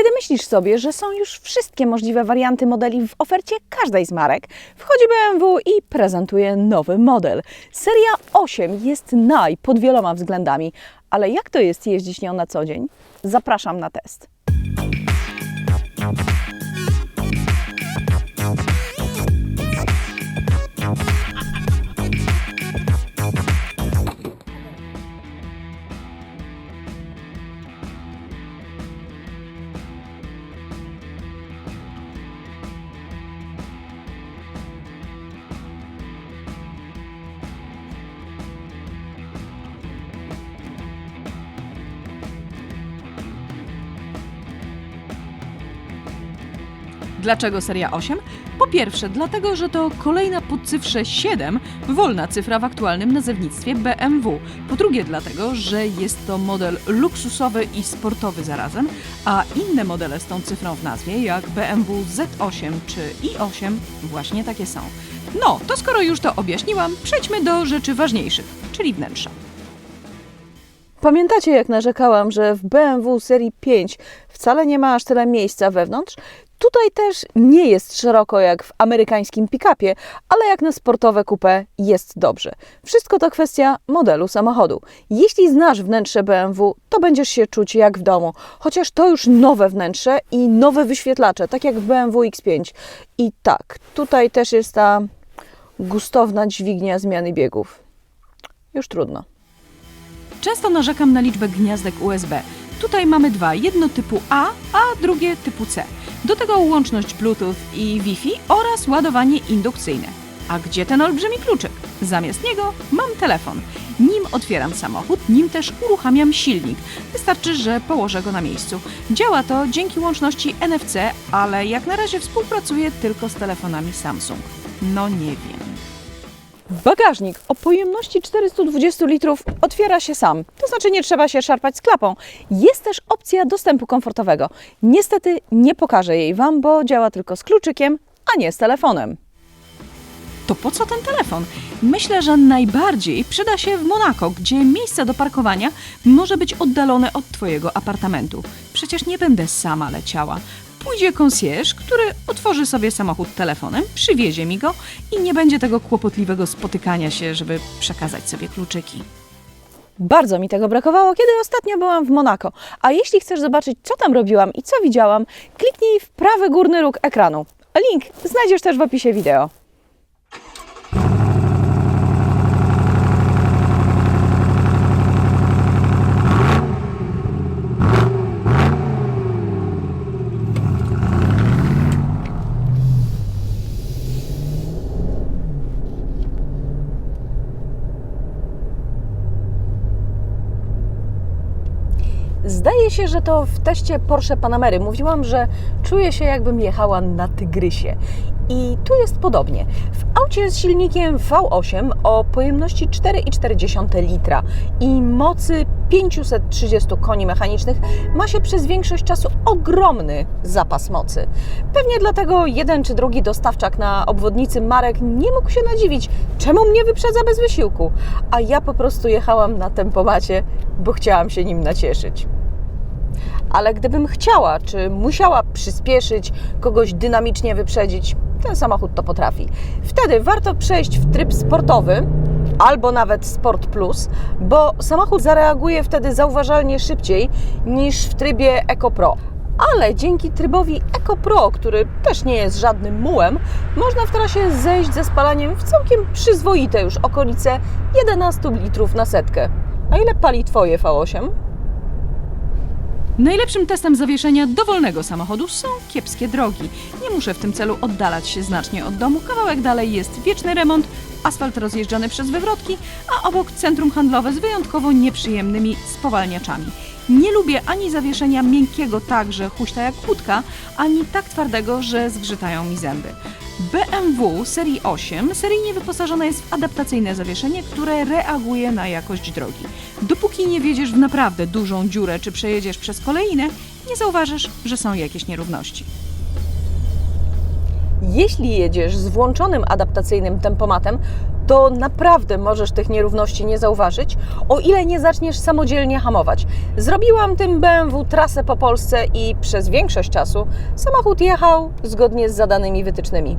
Kiedy myślisz sobie, że są już wszystkie możliwe warianty modeli w ofercie każdej z marek, wchodzi BMW i prezentuje nowy model. Seria 8 jest pod wieloma względami, ale jak to jest jeździć nią na co dzień? Zapraszam na test. Dlaczego seria 8? Po pierwsze, dlatego, że to kolejna po cyfrze 7 wolna cyfra w aktualnym nazewnictwie BMW. Po drugie, dlatego, że jest to model luksusowy i sportowy zarazem, a inne modele z tą cyfrą w nazwie, jak BMW Z8 czy i8, właśnie takie są. No, to skoro już to objaśniłam, przejdźmy do rzeczy ważniejszych, czyli wnętrza. Pamiętacie, jak narzekałam, że w BMW serii 5 wcale nie ma aż tyle miejsca wewnątrz? Tutaj też nie jest szeroko jak w amerykańskim pick-upie, ale jak na sportowe coupé jest dobrze. Wszystko to kwestia modelu samochodu. Jeśli znasz wnętrze BMW, to będziesz się czuć jak w domu, chociaż to już nowe wnętrze i nowe wyświetlacze, tak jak w BMW X5. I tak, tutaj też jest ta gustowna dźwignia zmiany biegów. Już trudno. Często narzekam na liczbę gniazdek USB. Tutaj mamy dwa, jedno typu A, a drugie typu C. Do tego łączność Bluetooth i Wi-Fi oraz ładowanie indukcyjne. A gdzie ten olbrzymi kluczyk? Zamiast niego mam telefon. Nim otwieram samochód, nim też uruchamiam silnik. Wystarczy, że położę go na miejscu. Działa to dzięki łączności NFC, ale jak na razie współpracuje tylko z telefonami Samsung. No nie wiem. Bagażnik o pojemności 420 litrów otwiera się sam, to znaczy nie trzeba się szarpać z klapą. Jest też opcja dostępu komfortowego. Niestety nie pokażę jej Wam, bo działa tylko z kluczykiem, a nie z telefonem. To po co ten telefon? Myślę, że najbardziej przyda się w Monako, gdzie miejsce do parkowania może być oddalone od Twojego apartamentu. Przecież nie będę sama leciała. Pójdzie concierge, który otworzy sobie samochód telefonem, przywiezie mi go i nie będzie tego kłopotliwego spotykania się, żeby przekazać sobie kluczyki. Bardzo mi tego brakowało, kiedy ostatnio byłam w Monako. A jeśli chcesz zobaczyć, co tam robiłam i co widziałam, kliknij w prawy górny róg ekranu. Link znajdziesz też w opisie wideo. Zdaje się, że to w teście Porsche Panamery mówiłam, że czuję się, jakbym jechała na tygrysie. I tu jest podobnie. W aucie z silnikiem V8 o pojemności 4,4 litra i mocy 530 koni mechanicznych ma się przez większość czasu ogromny zapas mocy. Pewnie dlatego jeden czy drugi dostawczak na obwodnicy marek nie mógł się nadziwić, czemu mnie wyprzedza bez wysiłku, a ja po prostu jechałam na tempomacie, bo chciałam się nim nacieszyć. Ale gdybym chciała, czy musiała przyspieszyć, kogoś dynamicznie wyprzedzić, ten samochód to potrafi. Wtedy warto przejść w tryb sportowy, albo nawet Sport Plus, bo samochód zareaguje wtedy zauważalnie szybciej niż w trybie Eco Pro. Ale dzięki trybowi Eco Pro, który też nie jest żadnym mułem, można w trasie zejść ze spalaniem w całkiem przyzwoite już okolice 11 litrów na setkę. A ile pali Twoje V8? Najlepszym testem zawieszenia dowolnego samochodu są kiepskie drogi. Nie muszę w tym celu oddalać się znacznie od domu. Kawałek dalej jest wieczny remont, asfalt rozjeżdżany przez wywrotki, a obok centrum handlowe z wyjątkowo nieprzyjemnymi spowalniaczami. Nie lubię ani zawieszenia miękkiego tak, że huśta jak łódka, ani tak twardego, że zgrzytają mi zęby. BMW serii 8 seryjnie wyposażona jest w adaptacyjne zawieszenie, które reaguje na jakość drogi. Dopóki nie wjedziesz w naprawdę dużą dziurę czy przejedziesz przez kolejne, nie zauważysz, że są jakieś nierówności. Jeśli jedziesz z włączonym adaptacyjnym tempomatem, to naprawdę możesz tych nierówności nie zauważyć, o ile nie zaczniesz samodzielnie hamować. Zrobiłam tym BMW trasę po Polsce i przez większość czasu samochód jechał zgodnie z zadanymi wytycznymi.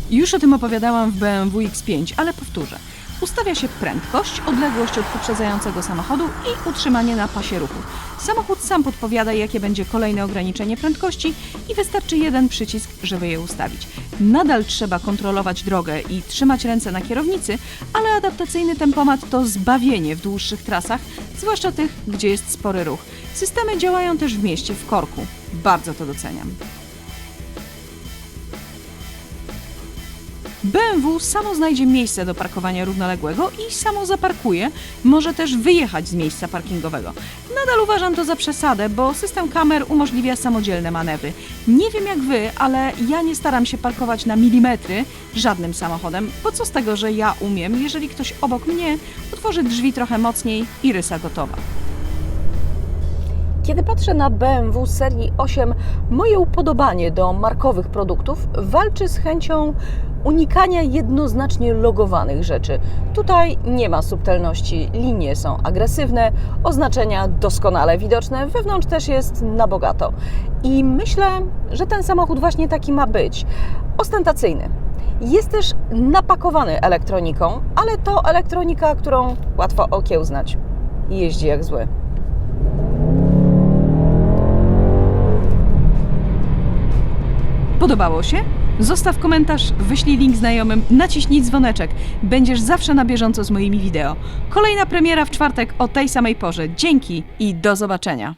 Już o tym opowiadałam w BMW X5, ale powtórzę. Ustawia się prędkość, odległość od poprzedzającego samochodu i utrzymanie na pasie ruchu. Samochód sam podpowiada, jakie będzie kolejne ograniczenie prędkości i wystarczy jeden przycisk, żeby je ustawić. Nadal trzeba kontrolować drogę i trzymać ręce na kierownicy, ale adaptacyjny tempomat to zbawienie w dłuższych trasach, zwłaszcza tych, gdzie jest spory ruch. Systemy działają też w mieście, w korku. Bardzo to doceniam. BMW samo znajdzie miejsce do parkowania równoległego i samo zaparkuje, może też wyjechać z miejsca parkingowego. Nadal uważam to za przesadę, bo system kamer umożliwia samodzielne manewry. Nie wiem jak wy, ale ja nie staram się parkować na milimetry żadnym samochodem, bo co z tego, że ja umiem, jeżeli ktoś obok mnie otworzy drzwi trochę mocniej i rysa gotowa. Kiedy patrzę na BMW serii 8, moje upodobanie do markowych produktów walczy z chęcią unikania jednoznacznie logowanych rzeczy. Tutaj nie ma subtelności, linie są agresywne, oznaczenia doskonale widoczne, wewnątrz też jest na bogato. I myślę, że ten samochód właśnie taki ma być. Ostentacyjny. Jest też napakowany elektroniką, ale to elektronika, którą łatwo okiełznać. I jeździ jak zły. Podobało się? Zostaw komentarz, wyślij link znajomym, naciśnij dzwoneczek. Będziesz zawsze na bieżąco z moimi wideo. Kolejna premiera w czwartek o tej samej porze. Dzięki i do zobaczenia.